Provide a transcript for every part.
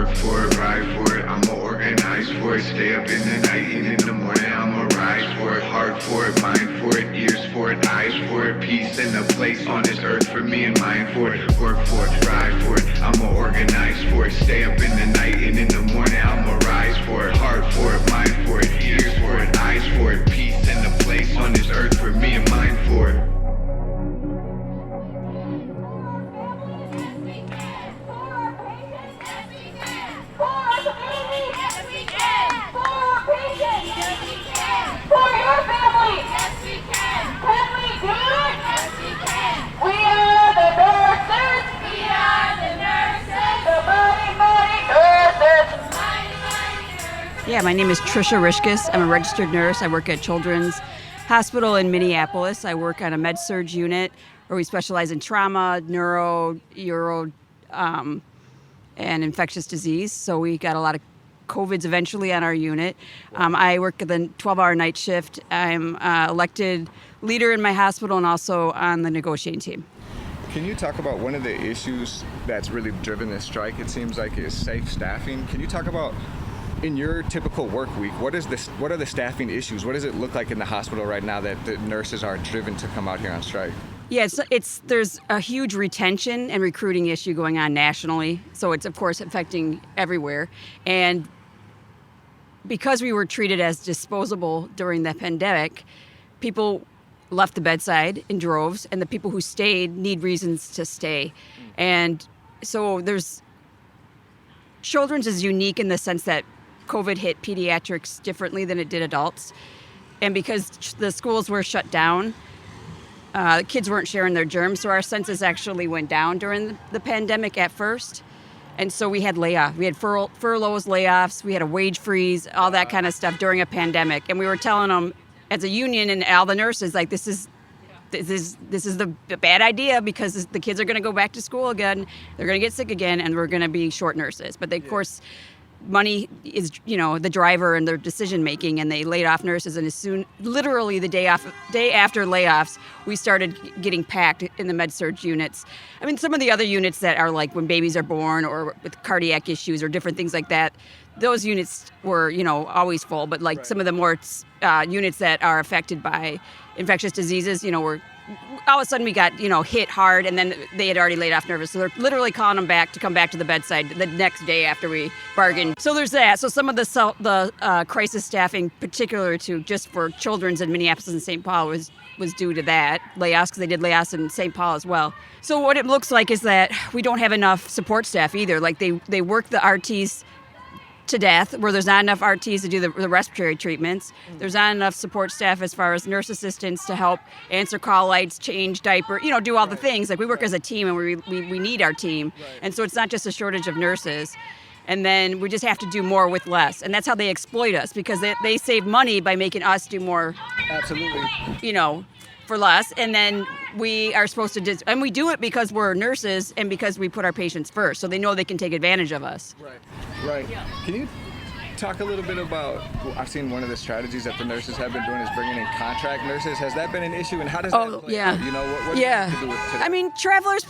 work for it, ride for it. I'ma organize for it, stay up in the night and in the morning I'ma rise for it, heart for it, mind for it, ears for it, eyes for it, peace and a place on this earth for me and mine for it, work for it, ride for it. I'ma organize for it, stay up in the night and in the morning I'ma rise for it, heart for it, mind for it, ears for it, eyes for it, peace and a place on this earth for me and mine for it. Yeah, my name is Trisha Rishkis. I'm a registered nurse. I work at Children's Hospital in Minneapolis. I work on a med-surg unit where we specialize in trauma, neuro, uro, and infectious disease. So we got a lot of COVIDs eventually on our unit. I work at the 12-hour night shift. I'm elected leader in my hospital and also on the negotiating team. Can you talk about one of the issues that's really driven this strike, it seems like, is safe staffing? Can you talk about, in your typical work week, what are the staffing issues? What does it look like in the hospital right now that the nurses are driven to come out here on strike? Yeah, there's a huge retention and recruiting issue going on nationally. So it's, of course, affecting everywhere. And because we were treated as disposable during the pandemic, people left the bedside in droves, and the people who stayed need reasons to stay. And so children's is unique in the sense that COVID hit pediatrics differently than it did adults. And because the schools were shut down, kids weren't sharing their germs, so our census actually went down during the pandemic at first. And so we had layoffs. We had furloughs, layoffs, we had a wage freeze, all that kind of stuff during a pandemic. And we were telling them as a union and all the nurses, like, this is the bad idea because the kids are going to go back to school again, they're going to get sick again, and we're going to be short nurses. But of course, money is, the driver in their decision making, and they laid off nurses. And literally the day after layoffs, we started getting packed in the med-surg units. I mean, some of the other units that are like when babies are born or with cardiac issues or different things like that, those units were, always full. But like some of the more units that are affected by infectious diseases, were all of a sudden we got, hit hard, and then they had already laid off nurses. So they're literally calling them back to come back to the bedside the next day after we bargained. So there's that. So some of the crisis staffing, particular to just for children's in Minneapolis and St. Paul, was due to that layoffs, because they did layoffs in St. Paul as well. So what it looks like is that we don't have enough support staff either. Like they work the RTs to death, where there's not enough RTs to do the respiratory treatments. There's not enough support staff as far as nurse assistants to help answer call lights, change diaper, do all the things. Like, we work as a team, and we need our team. And so it's not just a shortage of nurses. And then we just have to do more with less. And that's how they exploit us, because they save money by making us do more. Absolutely. For less. And then we are supposed to and we do it because we're nurses and because we put our patients first. So they know they can take advantage of us. Right. Can you talk a little bit about, I've seen one of the strategies that the nurses have been doing is bringing in contract nurses. Has that been an issue, and how does that play out? What does it have to do with today? I mean, travelers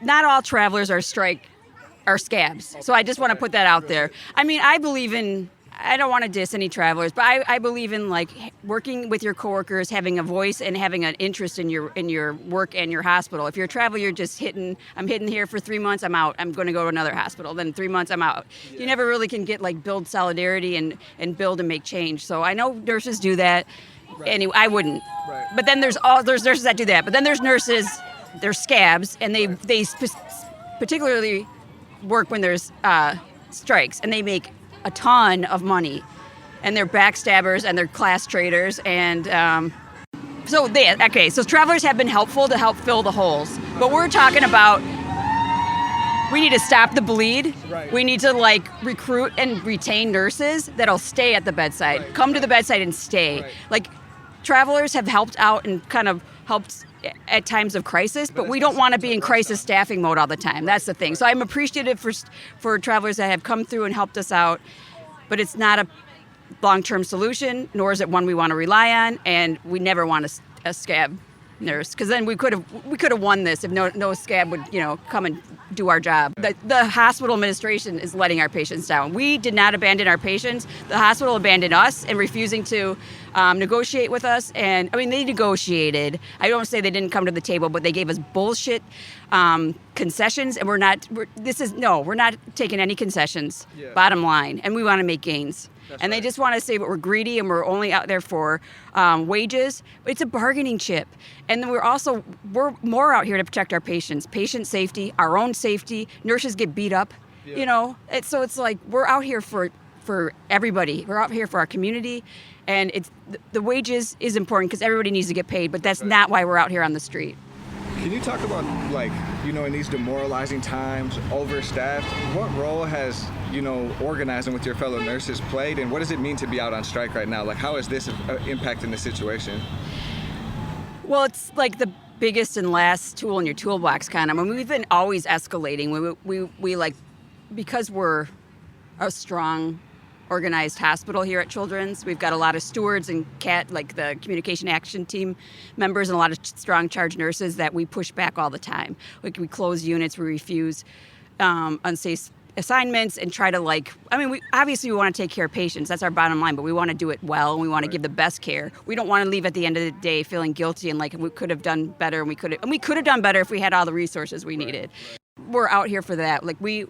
not all travelers are scabs. So I just want to put that out there. I mean, I don't want to diss any travelers, but I believe in, like, working with your coworkers, having a voice, and having an interest in your work and your hospital. If you're a traveler, you're just I'm hitting here for 3 months, I'm out. I'm going to go to another hospital. Then 3 months, I'm out. Yeah. You never really can build solidarity and build and make change. So I know nurses do that. Right. Anyway, I wouldn't. Right. But then there's nurses that do that. But then there's nurses, they're scabs, and they particularly work when there's strikes, and they make a ton of money, and they're backstabbers and they're class traders, and so travelers have been helpful to help fill the holes, but we're talking about, we need to stop the bleed. Right. We need to recruit and retain nurses that'll stay at the bedside, come to the bedside and stay. Like, travelers have helped out and kind of helped at times of crisis, but we don't want to be in crisis staffing mode all the time. That's the thing. So I'm appreciative for travelers that have come through and helped us out, but it's not a long-term solution, nor is it one we want to rely on, and we never want a scab nurse, because then we could have won this if no scab would come and do our job. The hospital administration is letting our patients down. We did not abandon our patients. The hospital abandoned us and refusing to negotiate with us. And I mean, they negotiated. I don't say they didn't come to the table, but they gave us bullshit concessions, and we're not taking any concessions. Yeah. Bottom line, and we want to make gains. That's right. They just want to say that we're greedy and we're only out there for wages. It's a bargaining chip. And then we're more out here to protect our patients, patient safety, our own safety. Nurses get beat up, So it's like we're out here for everybody. We're out here for our community. And the wages is important because everybody needs to get paid, but that's not why we're out here on the street. Can you talk about, in these demoralizing times, overstaffed, what role has, organizing with your fellow nurses played, and what does it mean to be out on strike right now? Like, how is this impacting the situation? Well, it's like the biggest and last tool in your toolbox, kind of. I mean, we've been always escalating. We because we're a strong, organized hospital here at Children's. We've got a lot of stewards and the communication action team members and a lot of strong charge nurses that we push back all the time. We close units, we refuse unsafe assignments and try to we obviously want to take care of patients. That's our bottom line, but we want to do it well and we want to give the best care. We don't want to leave at the end of the day feeling guilty and we could have done better and we could have done better if we had all the resources we needed. We're out here for that. We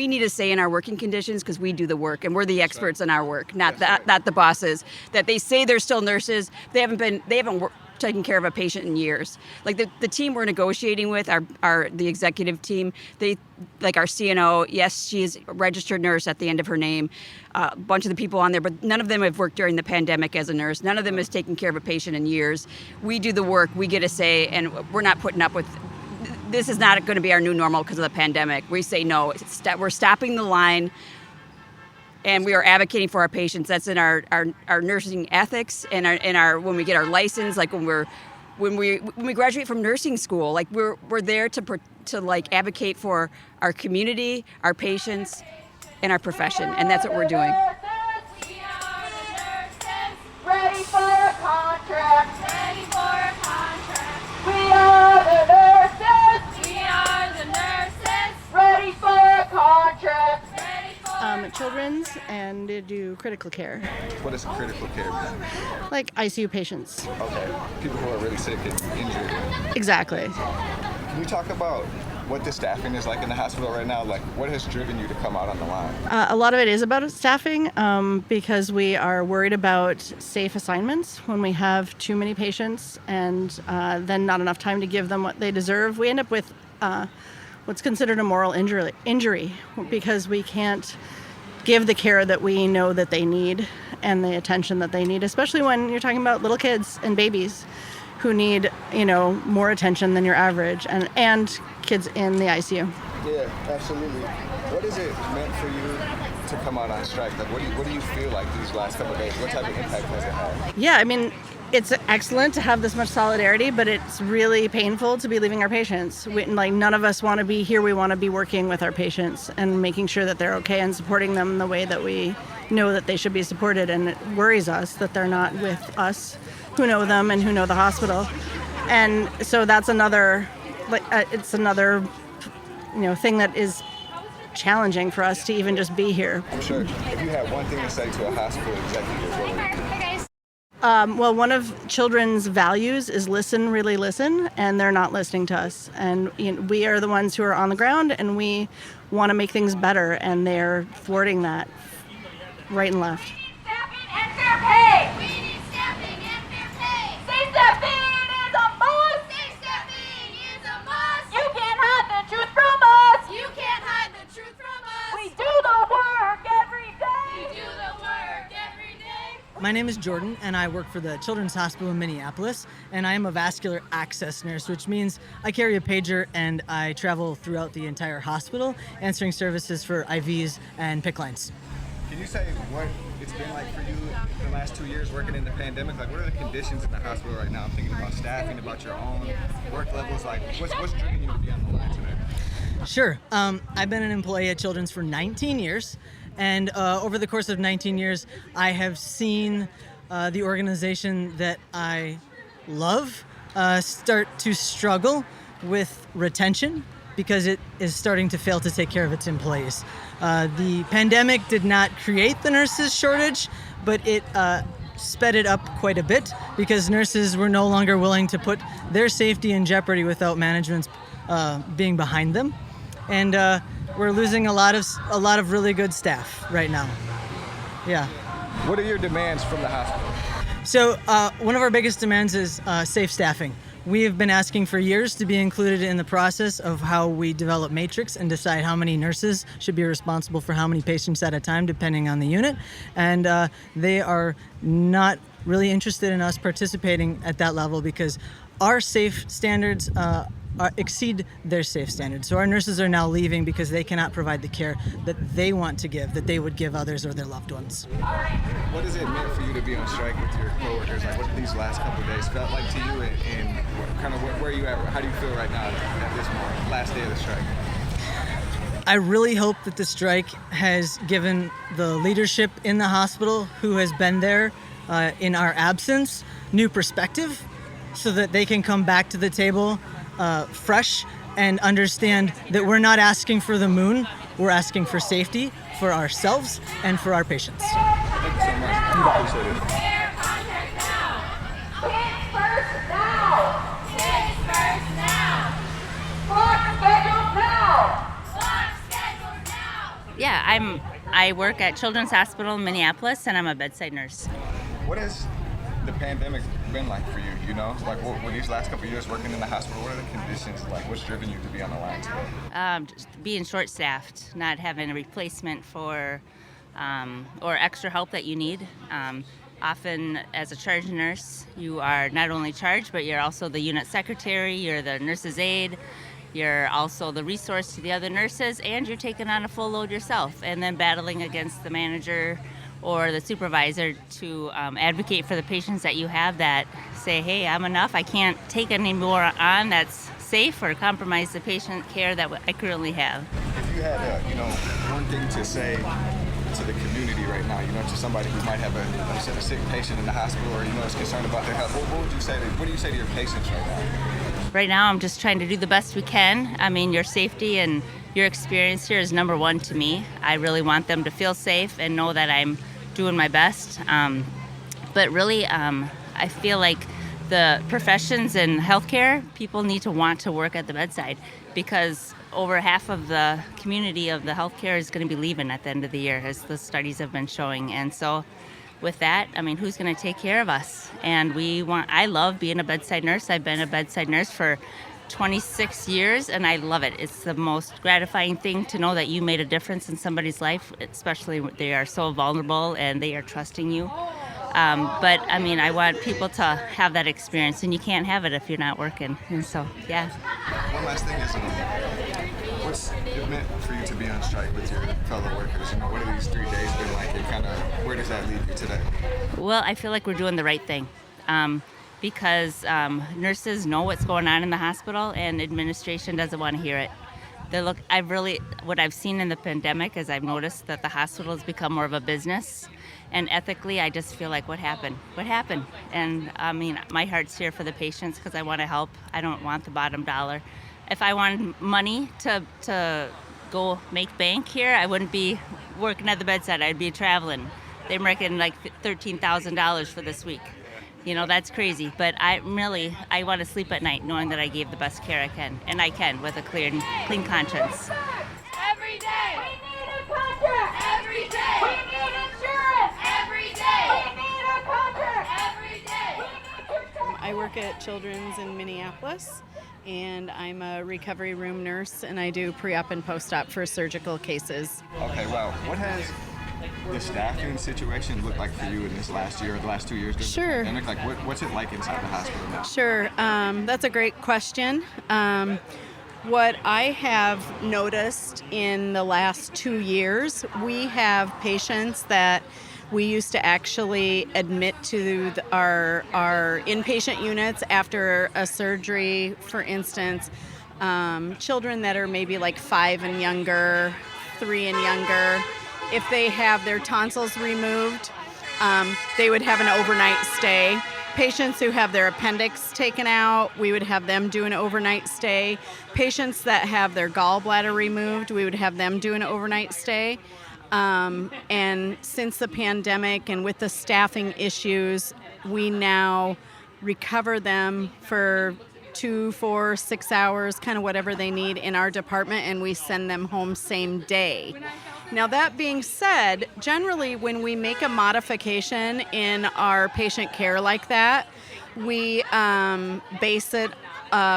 need a say in our working conditions because we do the work and we're the experts in our work, not the bosses. That they say they're still nurses. They haven't taken care of a patient in years. The team we're negotiating with, the executive team, our CNO, yes, she is a registered nurse at the end of her name. A bunch of the people on there, but none of them have worked during the pandemic as a nurse. None of them has taken care of a patient in years. We do the work, we get a say, and we're not putting up with. This is not going to be our new normal because of the pandemic. We say no. We're stopping the line, and we are advocating for our patients. That's in our nursing ethics and when we get our license, when we graduate from nursing school. We're there to advocate for our community, our patients, and our profession, and that's what we're doing. We are the nurses, ready for a contract. Ready for a contract. We are the nurses. We are the nurses, ready for a contract. Children's and they do critical care. What is critical care mean? Like ICU patients. Okay. People who are really sick and injured. Exactly. Can you talk about what the staffing is like in the hospital right now? What has driven you to come out on the line? A lot of it is about staffing because we are worried about safe assignments. When we have too many patients and then not enough time to give them what they deserve, we end up with what's considered a moral injury because we can't give the care that we know that they need and the attention that they need, especially when you're talking about little kids and babies who need, more attention than your average and kids in the ICU. Yeah, absolutely. What has it meant for you to come out on strike? What do you feel like these last couple of days? What type of impact has it had? Yeah, it's excellent to have this much solidarity, but it's really painful to be leaving our patients. None of us want to be here. We want to be working with our patients and making sure that they're okay and supporting them the way that we know that they should be supported. And it worries us that they're not with us who know them and who know the hospital. And so that's another, it's another, thing that is challenging for us to even just be here. I'm sure. If you had one thing to say to a hospital executive, what would it be? Well, one of Children's values is listen, really listen, and they're not listening to us. And we are the ones who are on the ground, and we want to make things better, and they're thwarting that right and left. Staffing and fair pay. We need staffing and fair pay. Say staffing is a must. Say staffing is a must. You can't hide the truth from us. You can't hide the truth from us. We do the work every day. We do the work every day. My name is Jordan, and I work for the Children's Hospital in Minneapolis, and I am a vascular access nurse, which means I carry a pager and I travel throughout the entire hospital, answering services for IVs and PICC lines. Can you say what it's been like for you the last 2 years working in the pandemic? What are the conditions in the hospital right now? I'm thinking about staffing, about your own work levels. What's driven you to be on the line today? Sure. I've been an employee at Children's for 19 years. And over the course of 19 years, I have seen the organization that I love start to struggle with retention because it is starting to fail to take care of its employees. The pandemic did not create the nurses shortage, but it sped it up quite a bit because nurses were no longer willing to put their safety in jeopardy without management's being behind them. And we're losing a lot of really good staff right now. Yeah. What are your demands from the hospital? So one of our biggest demands is safe staffing. We have been asking for years to be included in the process of how we develop matrix and decide how many nurses should be responsible for how many patients at a time, depending on the unit. And they are not really interested in us participating at that level because our safe standards exceed their safe standards. So our nurses are now leaving because they cannot provide the care that they want to give, that they would give others or their loved ones. What has it meant for you to be on strike with your coworkers? Like, what these last couple of days felt like to you, and where are you at? How do you feel right now at this moment, last day of the strike? I really hope that the strike has given the leadership in the hospital who has been there in our absence new perspective so that they can come back to the table fresh and understand that we're not asking for the moon, we're asking for safety for ourselves and for our patients. Thank you so much. You appreciate it. Fair contract now. Kids first now. Kids first now. Block schedules now. Block schedules now. Yeah, I work at Children's Hospital in Minneapolis, and I'm a bedside nurse. What has the pandemic been like for you? You know, like what these last couple of years working in the hospital, what are the conditions like? What's driven you to be on the line today? Just being short-staffed, not having a replacement for or extra help that you need. Often, as a charge nurse, you are not only charged, but you're also the unit secretary, you're the nurse's aide, you're also the resource to the other nurses, and you're taking on a full load yourself, and then battling against the manager or the supervisor to advocate for the patients that you have that say, hey, I'm enough, I can't take any more on that's safe or compromise the patient care that I currently have. If you had one thing to say to the community right now, to somebody who might have a sick patient in the hospital or, is concerned about their health, what do you say to your patients right now? Right now, I'm just trying to do the best we can. I mean, your safety and your experience here is number one to me. I really want them to feel safe and know that I'm doing my best. But really, I feel like the professions in healthcare, people need to want to work at the bedside because over half of the community of the healthcare is going to be leaving at the end of the year, as the studies have been showing. And so with that, I mean, who's going to take care of us? And I love being a bedside nurse. I've been a bedside nurse for 26 years, and I love it. It's the most gratifying thing to know that you made a difference in somebody's life, especially when they are so vulnerable and they are trusting you. But, I mean, I want people to have that experience, and you can't have it if you're not working. And so, yeah. One last thing is, what's it meant for you to be on strike with your fellow workers? What have these 3 days been like, and where does that leave you today? Well, I feel like we're doing the right thing. Because nurses know what's going on in the hospital and administration doesn't want to hear it. What I've seen in the pandemic is I've noticed that the hospital has become more of a business, and ethically I just feel like what happened? And I mean, my heart's here for the patients because I want to help. I don't want the bottom dollar. If I wanted money to go make bank here, I wouldn't be working at the bedside, I'd be traveling. They're making like $13,000 for this week. That's crazy, but I want to sleep at night knowing that I gave the best care I can, and I can with a clean conscience. Every day. We need a contract. Every day. We need insurance. Every day. We need a contract. Every day. I work at Children's in Minneapolis, and I'm a recovery room nurse, and I do pre-op and post-op for surgical cases. Okay, well, what has the staffing situation look like for you in this last year or the last 2 years? Sure. And like, what's it like inside the hospital now? Sure. That's a great question. What I have noticed in the last 2 years, we have patients that we used to actually admit to our inpatient units after a surgery, for instance. Children that are maybe like 5 and younger, 3 and younger. If they have their tonsils removed, they would have an overnight stay. Patients who have their appendix taken out, we would have them do an overnight stay. Patients that have their gallbladder removed, we would have them do an overnight stay. And since the pandemic and with the staffing issues, we now recover them for 2, 4, 6 hours, kind of whatever they need in our department, and we send them home same day. Now, that being said, generally when we make a modification in our patient care like that, we base it,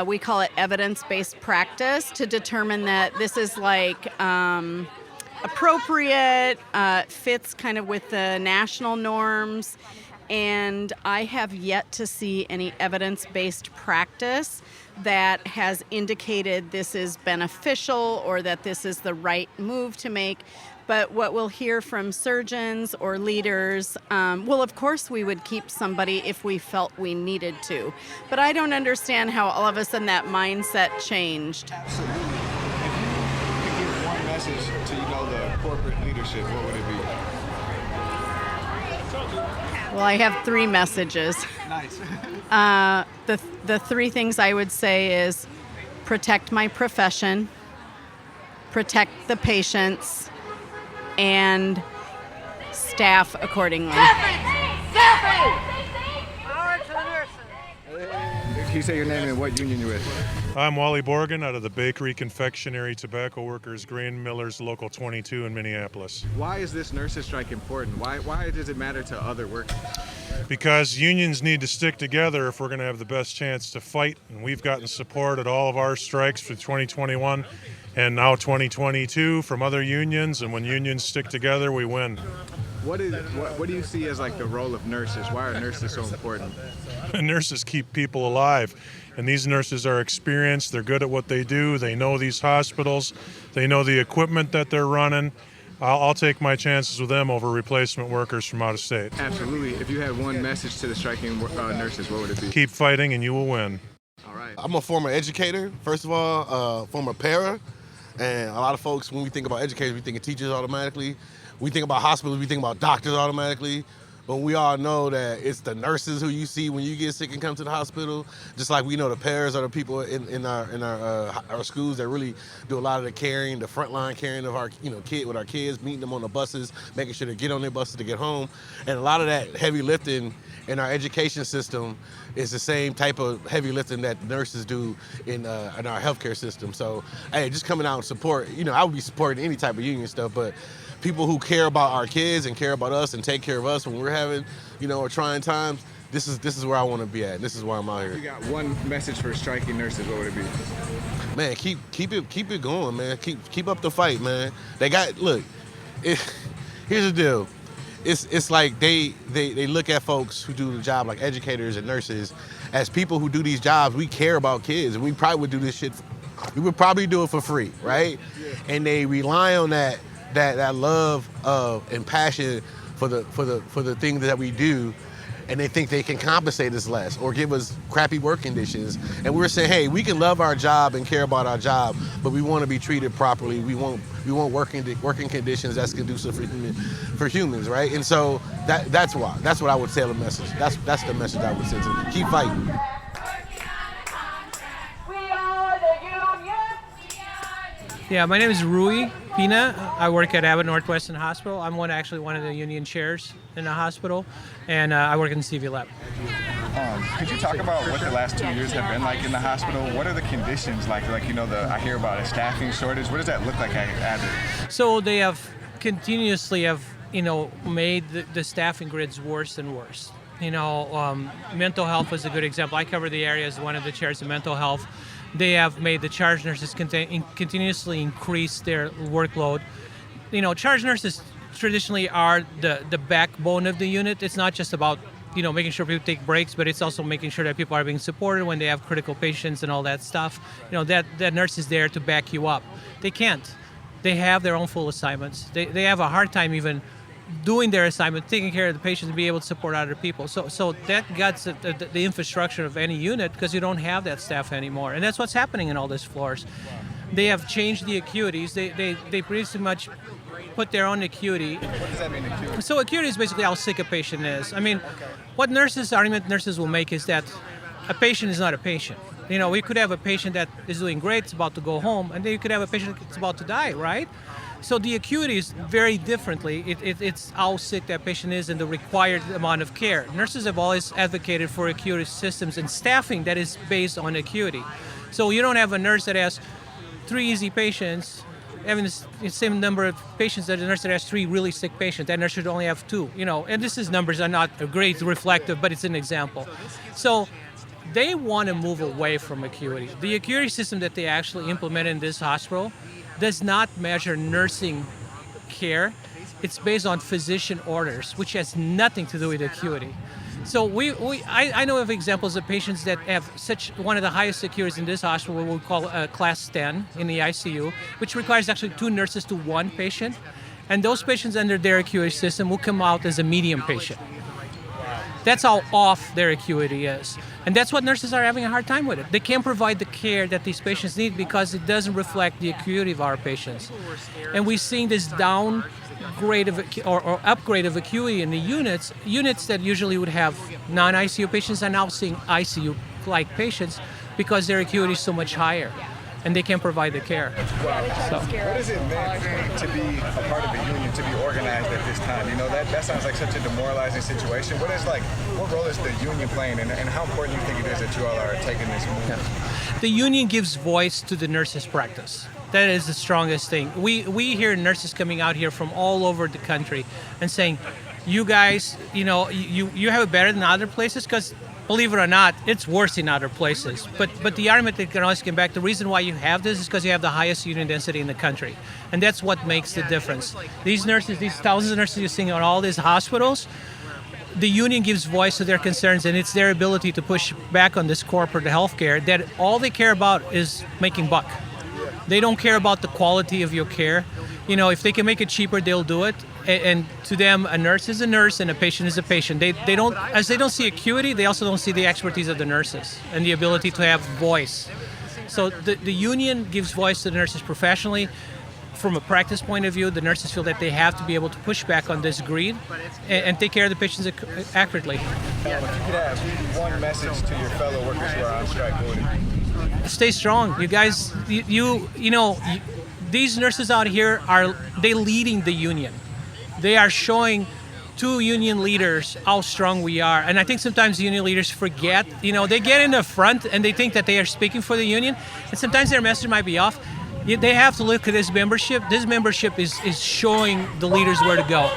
we call it evidence-based practice, to determine that this is like appropriate, fits kind of with the national norms. And I have yet to see any evidence-based practice that has indicated this is beneficial or that this is the right move to make. But what we'll hear from surgeons or leaders, well, of course we would keep somebody if we felt we needed to. But I don't understand how all of a sudden that mindset changed. Absolutely. If you could give one message to, the corporate leadership, what would it be? Well, I have 3 messages. Nice. The 3 things I would say is protect my profession, protect the patients, and staff accordingly. Can you say your name and what union you're with? I'm Wally Borgen out of the Bakery, Confectionery, Tobacco Workers, Grain Millers, Local 22 in Minneapolis. Why is this nurses' strike important? Why does it matter to other workers? Because unions need to stick together if we're going to have the best chance to fight, and we've gotten support at all of our strikes for 2021 and now 2022 from other unions, and when unions stick together, we win. What do you see as like the role of nurses? Why are nurses so important? Nurses keep people alive, and these nurses are experienced. They're good at what they do. They know these hospitals. They know the equipment that they're running. I'll take my chances with them over replacement workers from out of state. Absolutely. If you had one message to the striking nurses, what would it be? Keep fighting and you will win. All right. I'm a former educator, first of all, former para, and a lot of folks, when we think about educators, we think of teachers automatically. We think about hospitals, we think about doctors automatically. But we all know that it's the nurses who you see when you get sick and come to the hospital. Just like we know the paras are the people in our schools that really do a lot of the caring, the frontline caring of our with our kids, meeting them on the buses, making sure they get on their buses to get home. And a lot of that heavy lifting in our education system is the same type of heavy lifting that nurses do in our healthcare system. So, hey, just coming out and support. I would be supporting any type of union stuff, but people who care about our kids and care about us and take care of us when we're having, trying times, this is where I want to be at. This is why I'm out here. You got one message for striking nurses, what would it be? Man, keep it going, man. Keep up the fight, man. Here's the deal. It's like they look at folks who do the job like educators and nurses as people who do these jobs. We care about kids, and we probably would do this shit. We would probably do it for free, right? Yeah. And they rely on that love and passion for the things that we do, and they think they can compensate us less or give us crappy work conditions. And we're saying, hey, we can love our job and care about our job, but we want to be treated properly. We want working conditions that's conducive for humans, right? And so that's why. That's what I would tell the message. That's the message I would send to them. Keep fighting. Yeah, my name is Rui Pina. I work at Abbott Northwestern Hospital. I'm one of the union chairs in the hospital, and I work in the CV lab. Could you talk about what the last 2 years have been like in the hospital? What are the conditions like? I hear about a staffing shortage. What does that look like at Abbott? So they have continuously made the staffing grids worse and worse. Mental health was a good example. I cover the area as one of the chairs of mental health. They have made the charge nurses continuously increase their workload. Charge nurses traditionally are the backbone of the unit. It's not just about making sure people take breaks, but it's also making sure that people are being supported when they have critical patients and all that stuff. That nurse is there to back you up. They can't. They have their own full assignments. They have a hard time even doing their assignment, taking care of the patients, and be able to support other people. So that guts the infrastructure of any unit because you don't have that staff anymore. And that's what's happening in all these floors. they have changed the acuities. They pretty much put their own acuity. What does that mean, acuity? So acuity is basically how sick a patient is. I mean, what argument nurses will make is that a patient is not a patient. You know, we could have a patient that is doing great, it's about to go home, and then you could have a patient that's about to die, right? So the acuity is very differently. It's how sick that patient is and the required amount of care. Nurses have always advocated for acuity systems and staffing that is based on acuity. So you don't have a nurse that has 3 easy patients having the same number of patients that a nurse that has 3 really sick patients. That nurse should only have 2, you know. And this is numbers are not a great reflective, but it's an example. So they want to move away from acuity. The acuity system that they actually implement in this hospital does not measure nursing care. It's based on physician orders, which has nothing to do with acuity. So I know of examples of patients that have one of the highest acuities in this hospital, what we call class 10 in the ICU, which requires actually 2 nurses to 1 patient. And those patients under their acuity system will come out as a medium patient. That's how off their acuity is. And that's what nurses are having a hard time with it. They can't provide the care that these patients need because it doesn't reflect the acuity of our patients. And we're seeing this downgrade or upgrade of acuity in the units that usually would have non-ICU patients are now seeing ICU-like patients because their acuity is so much higher. And they can't provide the care. So. What does it mean to be a part of a union, to be organized at this time? You know, that sounds like such a demoralizing situation. What role is the union playing, and how important do you think it is that you all are taking this move? Yeah. The union gives voice to the nurses' practice. That is the strongest thing. We hear nurses coming out here from all over the country and saying, you guys, you know, you have it better than other places, because believe it or not, it's worse in other places. But the argument that can always come back, the reason why you have this is because you have the highest union density in the country. And that's what makes the difference. These nurses, these thousands of nurses you're seeing on all these hospitals, the union gives voice to their concerns, and it's their ability to push back on this corporate healthcare that all they care about is making buck. They don't care about the quality of your care. You know, if they can make it cheaper, they'll do it. And to them, a nurse is a nurse and a patient is a patient. They don't see acuity, they also don't see the expertise of the nurses and the ability to have voice. So the union gives voice to the nurses professionally. From a practice point of view, the nurses feel that they have to be able to push back on this greed and take care of the patients accurately. If you could have one message to your fellow workers who are on strike, what would it be? Stay strong. You guys, you know, these nurses out here they leading the union. They are showing to union leaders how strong we are. And I think sometimes union leaders forget, you know, they get in the front and they think that they are speaking for the union. And sometimes their message might be off. They have to look at this membership. This membership is showing the leaders where to go.